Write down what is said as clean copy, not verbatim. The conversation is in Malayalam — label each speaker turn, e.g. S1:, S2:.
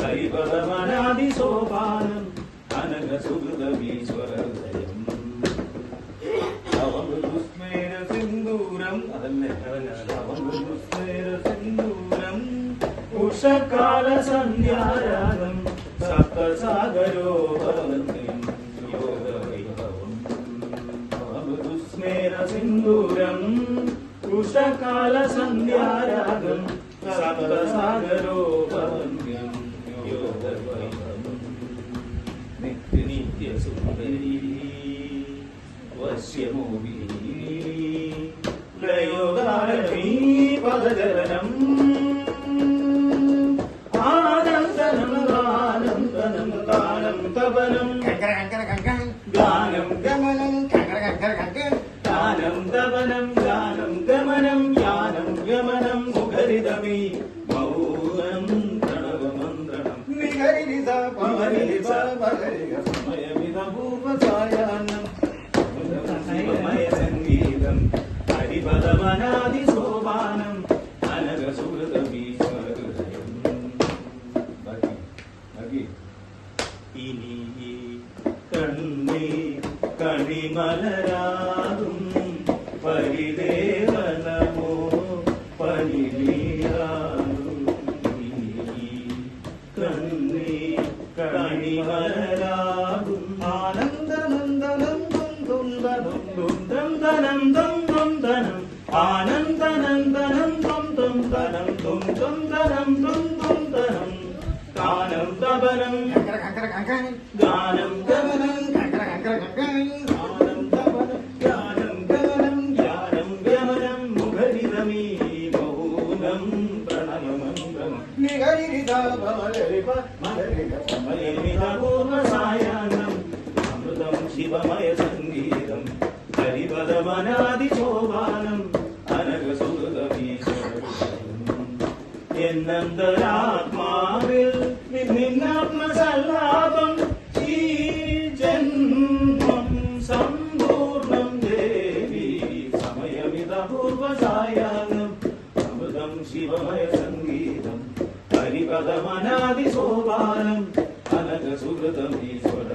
S1: ഹരിപദമനാദി സോപാനം അനഘ സുഹൃതമീശ്വരഹൃദയം അവമൃദുസ്മേര സിന്ദൂരം അതല്ലേ അവമൃദുസ്മേര സിന്ദൂരം ഉഷകാല സന്ധ്യാരാഗം സപ്തസാഗരോപവന്യം യോഗവൈഭവം അവമൃദുസ്മേര സിന്ദൂരം ഉഷകാല സന്ധ്യാരാഗം സപ്തസാഗരോപവന്യം യോഗവൈഭവം നിത്യസുന്ദരീ വശ്യമോഹിനീ ലയോദാരണീ പദചലനം ആനന്ദനം ആനന്ദനം ഗാനം തപനം ഗാനം ഗമനം ഗാനം തപനം ഗാനം ഗമനം യാനം ഗമനം മുഖരിതമീ മൗനം പ്രണവമന്ത്രണം നിഹരിത പവരിത പവരിക സമയമിതഭൂപസായാനം ശിവമയ സംഗീതം ഹരിപദമനാദി സോപാനം അനഘ സുഹൃതമീശ്വരഹൃദയം ഇനി കണ്ണേ കണിമലരാകും പരിദേവനമോ പരിനീരാകും കണ്ണേ കണിമലരാകും ആനന്ദനന്ദനം ദുന്ദനം ദുന്ദനം ദുന്ദനം ആനന്ദനന്ദനം ദുന്ദനം ദുന്ദനം ദുന്ദനം ഗാനം തപനം ഗാനം ഗമനം ഗാനം തപനം ഗാനം ഗമനം യാനം ഗമനം മുഖരിതമീ മൗനം പ്രണവമന്ത്രം നിഹരിത ഭവരിപ മലരിക സമയമിതപൂർവസായാനം അമൃതം ശിവമയ സംഗീതം ഹരിപദമനാദി സോപാനം അനഘ സുഹൃതമീശ്വരഹൃദയം എന്നന്തരാത്മാവിൽ നിന്നാത്മസല്ലാപം ഈ ജന്മം സമ്പൂർണം ദേവി സമയമിതപൂർവസായാനം അമൃതം ശിവമയ സംഗീതം ഹരിപദമനാദി സോപാനം അനഘ സുഹൃതമീശ്വര